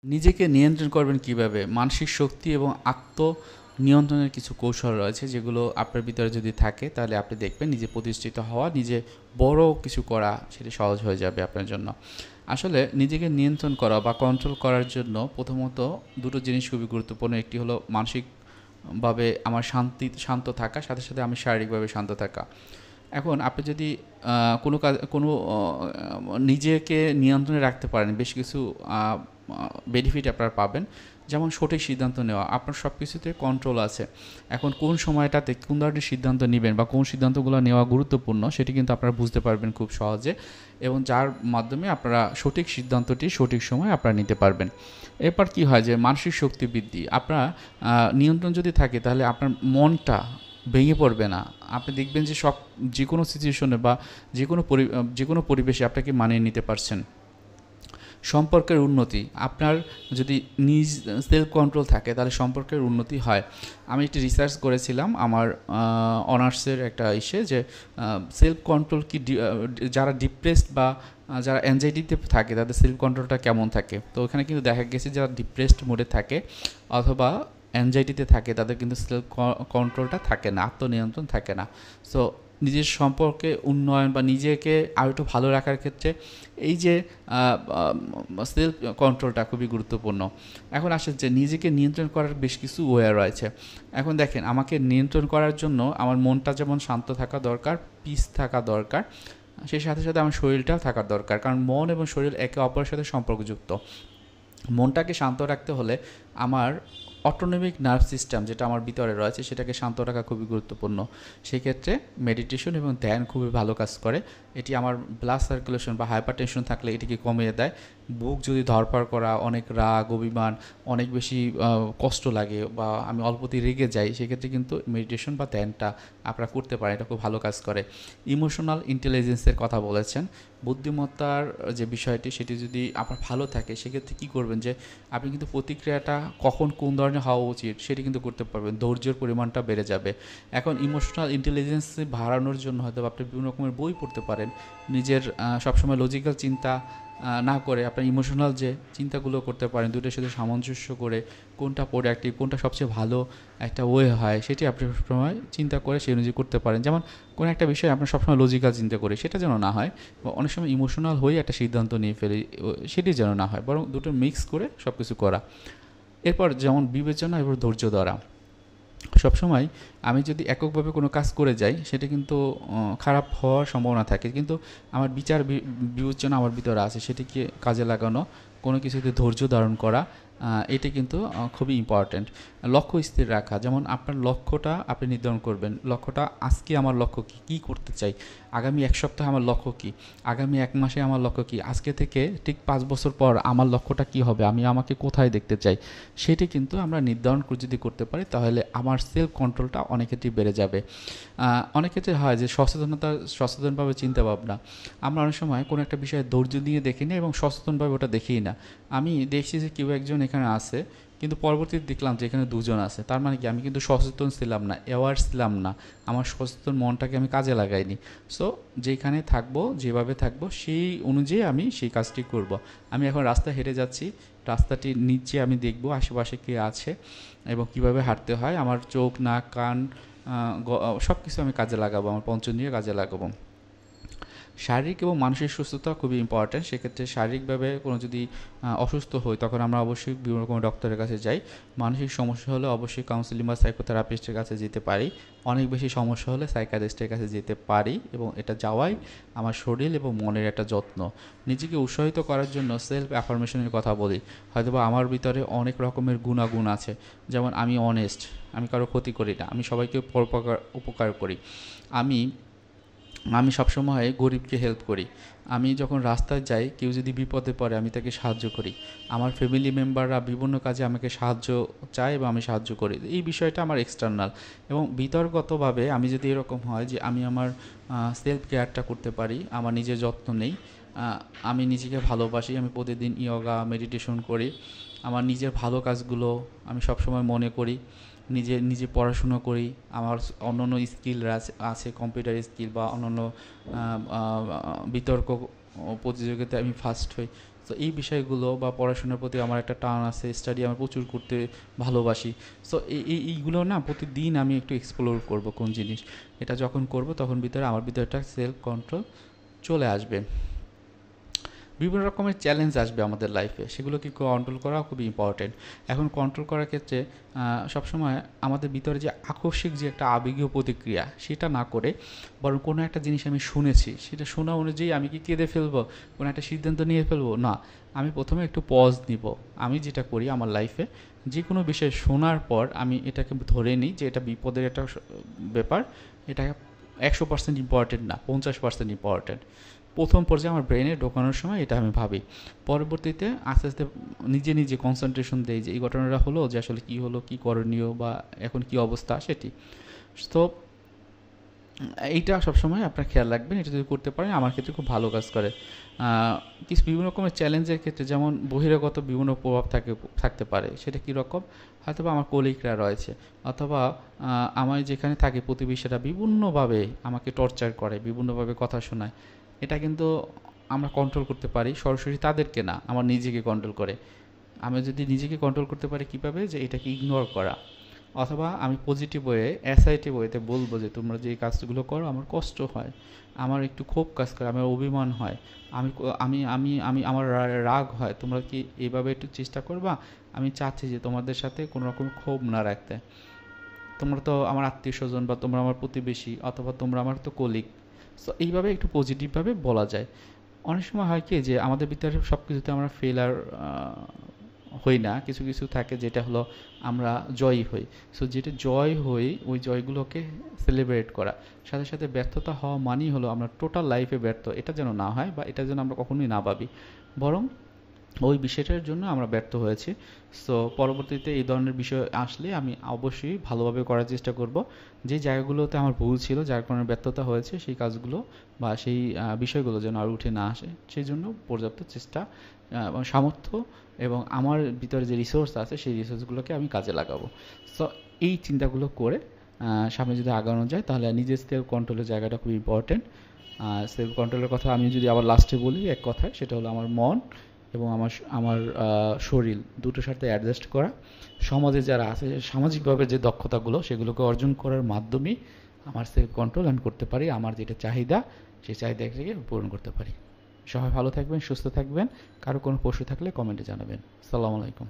নিজেকে নিয়ন্ত্রণ করবেন কিভাবে? মানসিক শক্তি এবং আত্মনিয়ন্ত্রণের কিছু কৌশল রয়েছে যেগুলো আপনার ভিতরে যদি থাকে তাহলে আপনি দেখবেন নিজে প্রতিষ্ঠিত হওয়া, নিজে বড় কিছু করা সেটা সহজ হয়ে যাবে আপনার জন্য। আসলে নিজেকে নিয়ন্ত্রণ করা বা কন্ট্রোল করার জন্য প্রথমত দুটো জিনিস খুবই গুরুত্বপূর্ণ। একটি হলো মানসিকভাবে আমার শান্ত থাকা, সাথে সাথে আমি শারীরিকভাবে শান্ত থাকা। এখন আপনি যদি কোনো কাজ কোনো নিজেকে নিয়ন্ত্রণে রাখতে পারেন, বেশ কিছু বেনিফিট আপনারা পাবেন। যেমন সঠিক সিদ্ধান্ত নেওয়া, আপনার সব কিছুতে কন্ট্রোল আছে। এখন কোন সময়টাতে কোন ধরনের সিদ্ধান্ত নেবেন বা কোন সিদ্ধান্তগুলো নেওয়া গুরুত্বপূর্ণ সেটি কিন্তু আপনারা বুঝতে পারবেন খুব সহজে, এবং যার মাধ্যমে আপনারা সঠিক সিদ্ধান্তটি সঠিক সময় আপনারা নিতে পারবেন। এরপর কি হয় যে মানসিক শক্তি বৃদ্ধি, আপনার নিয়ন্ত্রণ যদি থাকে তাহলে আপনার মনটা ভেঙে পড়বে না। আপনি দেখবেন যে যে কোনো সিচুয়েশনে বা যে কোনো পরিবেশে আপনাকে মানিয়ে নিতে পারছেন। সম্পর্কের উন্নতি, আপনার যদি সেলফ কন্ট্রোল থাকে তাহলে সম্পর্কের উন্নতি হয়। আমি একটি রিসার্চ করেছিলাম আমার অনার্সের একটা যে সেলফ কন্ট্রোল কি যারা ডিপ্রেসড বা যারা অ্যাংজাইটিতে থাকে তাদের সেলফ কন্ট্রোলটা কেমন থাকে। তো ওখানে কিন্তু দেখা গেছে যারা ডিপ্রেসড মোডে থাকে অথবা অ্যাংজাইটিতে থাকে তাদের কিন্তু সেলফ কন্ট্রোলটা থাকে না, আত্মনিয়ন্ত্রণ থাকে না। সো নিজের সম্পর্কে উন্নয়ন বা নিজেকে আরও একটু ভালো রাখার ক্ষেত্রে এই যে সেলফ কন্ট্রোলটা খুবই গুরুত্বপূর্ণ। এখন আসে যে নিজেকে নিয়ন্ত্রণ করার বেশ কিছু ওয়ে রয়েছে। এখন দেখেন, আমাকে নিয়ন্ত্রণ করার জন্য আমার মনটা যেমন শান্ত থাকা দরকার, পিস থাকা দরকার, সেই সাথে সাথে আমার শরীরটাও থাকা দরকার, কারণ মন এবং শরীর একে অপরের সাথে সম্পর্কযুক্ত। মনটাকে শান্ত রাখতে হলে আমার অটোনমিক নার্ভ সিস্টেম যেটা আমার ভিতরে রয়েছে সেটাকে শান্ত রাখা খুবই গুরুত্বপূর্ণ। সেক্ষেত্রে মেডিটেশন এবং ধ্যান খুবই ভালো কাজ করে। এটি আমার ব্লাড সার্কুলেশন বা হাইপার টেনশন থাকলে এটিকে কমিয়ে দেয়। বুক যদি ধরপড় করা, অনেক রাগ অভিমান, অনেক বেশি কষ্ট লাগে বা আমি অল্পতেই রেগে যাই, সেক্ষেত্রে কিন্তু মেডিটেশন বা ধ্যানটা আপনারা করতে পারেন, এটা খুব ভালো কাজ করে। ইমোশনাল ইন্টেলিজেন্সের কথা বলেছেন, বুদ্ধিমত্তার যে বিষয়টি সেটি যদি আপনার ভালো থাকে সেক্ষেত্রে কী করবেন যে আপনি কিন্তু প্রতিক্রিয়াটা কখন কোন ধরনের হওয়া উচিত সেটি কিন্তু করতে পারবেন, ধৈর্যের পরিমাণটা বেড়ে যাবে। এখন ইমোশনাল ইন্টেলিজেন্স বাড়ানোর জন্য হয়তো আপনি বিভিন্ন রকমের বই পড়তে পারেন। নিজের সবসময় লজিক্যাল চিন্তা না করে আপনার ইমোশনাল যে চিন্তাগুলো করতে পারেন, দুটোর সাথে সামঞ্জস্য করে কোনটা প্রোডাক্টিভ, কোনটা সবচেয়ে ভালো একটা ওয়ে হয় সেটি আপনি সবসময় চিন্তা করে সেই অনুযায়ী করতে পারেন। যেমন কোনো একটা বিষয় আপনার সবসময় লজিক্যাল চিন্তা করি সেটা যেন না হয়, বা অনেক সময় ইমোশনাল হয়ে একটা সিদ্ধান্ত নিয়ে ফেলি সেটি যেন না হয়, বরং দুটো মিক্স করে সব কিছু করা। এরপর যেমন বিবেচনা এবং ধৈর্য ধরা, সবসময় আমি যদি এককভাবে কোনো কাজ করে যাই সেটা কিন্তু খারাপ হওয়ার সম্ভাবনা থাকে, কিন্তু আমার বিবেচনা আমার ভিতরে আছে, সেটিকে কাজে লাগানো, কোনো কিছুতে ধৈর্য ধারণ করা, এটি কিন্তু খুবই ইম্পর্ট্যান্ট। লক্ষ্য স্থির রাখা, যেমন আপনার লক্ষ্যটা আপনি নির্ধারণ করবেন, লক্ষ্যটা আজকে আমার লক্ষ্য কী, কী করতে চাই, আগামী এক সপ্তাহে আমার লক্ষ্য কী, আগামী এক মাসে আমার লক্ষ্য কী, আজকে থেকে ঠিক 5 বছর পর আমার লক্ষ্যটা কী হবে, আমি আমাকে কোথায় দেখতে চাই, সেটি কিন্তু আমরা নির্ধারণ যদি করতে পারি তাহলে আমার সেলফ কন্ট্রোলটা অনেক ক্ষেত্রেই বেড়ে যাবে। অনেক ক্ষেত্রে হয় যে সচেতনভাবে চিন্তা ভাবনা, আমরা অনেক সময় কোনো একটা বিষয়ে ধৈর্য দিয়ে দেখি না এবং সচেতনভাবে ওটা দেখি না। আমি দেখছি যে কেউ একজন এখানে আছে, কিন্তু পরবর্তীতে দেখলাম যে এখানে দুজন আছে, তার মানে কি আমি কিন্তু সচেতন ছিলাম না, অ্যাওয়ার ছিলাম না, আমার সচেতন মনটাকে আমি কাজে লাগাইনি। সো যেখানে থাকবো, যেভাবে থাকবো সেই অনুযায়ী আমি সেই কাজটি করব। আমি এখন রাস্তায় হেঁটে যাচ্ছি, রাস্তাটির নিচে আমি দেখব আশেপাশে কে আছে এবং কিভাবে হাঁটতে হয়, আমার চোখ, নাক, কান, সব কিছু আমি কাজে লাগাবো, আমার পঞ্চেন্দ্রিয় কাজে লাগাবো। শারীরিক এবং মানসিক সুস্থতা খুবই ইম্পর্ট্যান্ট। সেক্ষেত্রে শারীরিকভাবে কোনো যদি অসুস্থ হই তখন আমরা অবশ্যই বিভিন্ন রকম ডক্টরের কাছে যাই। মানসিক সমস্যা হলে অবশ্যই কাউন্সিলিং বা সাইকোথেরাপিস্টের কাছে যেতে পারি। অনেক বেশি সমস্যা হলে সাইকিয়াট্রিস্টের কাছে যেতে পারি, এবং এটা যাওয়াই আমার শরীর এবং মনের একটা যত্ন। নিজেকে উৎসাহিত করার জন্য সেলফ অ্যাফার্মেশনের কথা বলি। হয়তোবা আমার ভিতরে অনেক রকমের গুণাগুণ আছে, যেমন আমি অনেস্ট, আমি কারো ক্ষতি করি না, আমি সবাইকে উপকার করি, আমি আমি সবসময় গরিবকে হেল্প করি, আমি যখন রাস্তায় যাই কেউ যদি বিপদে পড়ে আমি তাকে সাহায্য করি, আমার ফ্যামিলি মেম্বাররা বিভিন্ন কাজে আমাকে সাহায্য চায় এবং আমি সাহায্য করি। এই বিষয়টা আমার এক্সটার্নাল। এবং ভিতরগতভাবে আমি যদি এরকম হয় যে আমি আমার সেলফ কেয়ারটা করতে পারি, আমার নিজের যত্ন নেই, আমি নিজেকে ভালোবাসি, আমি প্রতিদিন ইয়োগা মেডিটেশন করি, আমার নিজের ভালো কাজগুলো আমি সবসময় মনে করি, নিজে পড়াশুনো করি, আমার অন্যান্য স্কিল আছে, কম্পিউটার স্কিল বা অন্যান্য বিতর্ক প্রতিযোগিতায় আমি ফার্স্ট হই। তো এই বিষয়গুলো বা পড়াশোনার প্রতি আমার একটা টান আছে, স্টাডি আমি প্রচুর করতে ভালোবাসি। সো এইগুলো না প্রতিদিন আমি একটু এক্সপ্লোর করব কোন জিনিস, এটা যখন করব তখন আমার ভিতরে একটা সেলফ কন্ট্রোল চলে আসবে। বিভিন্ন রকমের চ্যালেঞ্জ আসবে আমাদের লাইফে, সেগুলোকে কন্ট্রোল করা খুবই ইম্পর্টেন্ট। এখন কন্ট্রোল করার ক্ষেত্রে সবসময় আমাদের ভিতরে যে আকস্মিক যে একটা আবেগীয় প্রতিক্রিয়া সেটা না করে, বরং কোনো একটা জিনিস আমি শুনেছি, সেটা শোনা অনুযায়ী আমি কি কেঁদে ফেলবো, কোনো একটা সিদ্ধান্ত নিয়ে ফেলবো না। আমি প্রথমে একটু পজ নিব। আমি যেটা করি আমার লাইফে, যে কোনো বিষয় শোনার পর আমি এটাকে ধরে নিই যে এটা বিপদের একটা ব্যাপার, এটা 100% ইম্পর্টেন্ট না, 50% ইম্পর্টেন্ট। প্রথম পর্যায়ে আমার ব্রেনে ঢোকানোর সময় এটা আমি ভাবি, পরবর্তীতে আস্তে আস্তে নিজে নিজে কনসেন্ট্রেশন দেই যে এই ঘটনাটা হলো, যে আসলে কী হলো, কী করণীয় বা এখন কী অবস্থা সেটি। তো এইটা সবসময় আপনার খেয়াল রাখবেন, এটা যদি করতে পারেন আমার ক্ষেত্রে খুব ভালো কাজ করে। কিছু বিভিন্ন রকমের চ্যালেঞ্জের ক্ষেত্রে যেমন বহিরাগত বিভিন্ন প্রভাব থাকতে পারে, সেটা কীরকম, হয়তো বা আমার কলিগরা রয়েছে, অথবা আমার যেখানে থাকে প্রতিবেশীরা বিভিন্নভাবে আমাকে টর্চার করে, বিভিন্নভাবে কথা শোনায়। এটা কিন্তু আমরা কন্ট্রোল করতে পারি, সরাসরি তাদেরকে না, আমার নিজেকে কন্ট্রোল করে। আমি যদি নিজেকে কন্ট্রোল করতে পারি কীভাবে, যে এটাকে ইগনোর করা, অথবা আমি পজিটিভ ওয়ে, অ্যাসাইটিভ ওয়েতে বলবো যে তোমরা যে এই কাজগুলো করো আমার কষ্ট হয়, আমার একটু ক্ষোভ কাজ করে, আমার অভিমান হয়, আমি আমি আমি আমি আমার রাগ হয়, তোমরা কি এইভাবে একটু চেষ্টা করবা, আমি চাচ্ছি যে তোমাদের সাথে কোনো রকম ক্ষোভ না রাখতে, তোমরা তো আমার আত্মীয় স্বজন বা তোমরা আমার প্রতিবেশী, অথবা তোমরা আমার তো কলিগ। সো এইভাবে একটু পজিটিভভাবে বলা যায়। অনেক সময় হয় কি যে আমাদের ভিতরে সব কিছুতে আমরা ফেলার হই না, কিছু কিছু থাকে যেটা হলো আমরা জয়ী হই। সো যেটা জয় হই, ওই জয়গুলোকে সেলিব্রেট করা। সাথে সাথে ব্যর্থতা হওয়া মানেই হলো আমরা টোটাল লাইফে ব্যর্থ, এটা যেন না হয়, বা এটা যেন আমরা কখনোই না ভাবি, বরং ওই বিষয়টার জন্য আমরা ব্যর্থ হয়েছি। সো পরবর্তীতে এই ধরনের বিষয় আসলে আমি অবশ্যই ভালোভাবে করার চেষ্টা করব। যে জায়গাগুলোতে আমার ভুল ছিল, যার কারণে ব্যর্থতা হয়েছে, সেই কাজগুলো বা সেই বিষয়গুলো যেন আর উঠে না আসে, সেই জন্য পর্যাপ্ত চেষ্টা এবং সামর্থ্য এবং আমার ভিতরে যে রিসোর্স আছে সেই রিসোর্সগুলোকে আমি কাজে লাগাবো। সো এই চিন্তাগুলো করে সামনে যদি আগানো যায়, তাহলে নিজের সেলফ কন্ট্রোলের জায়গাটা খুব ইম্পর্টেন্ট। সেলফ কন্ট্রোলের কথা আমি যদি আবার লাস্টে বলি এক কথায়, সেটা হলো আমার মন এবং আমার আমার শরীর দুটোর সাথে অ্যাডজাস্ট করা। সমাজে যারা আছে, সামাজিকভাবে যে দক্ষতাগুলো, সেগুলোকে অর্জন করার মাধ্যমেই আমার সেলফ কন্ট্রোল আমি করতে পারি, আমার যেটা চাহিদা সেই চাহিদাকে পূরণ করতে পারি। সবাই ভালো থাকবেন, সুস্থ থাকবেন। কারো কোনো প্রশ্ন থাকলে কমেন্টে জানাবেন। আসসালামু আলাইকুম।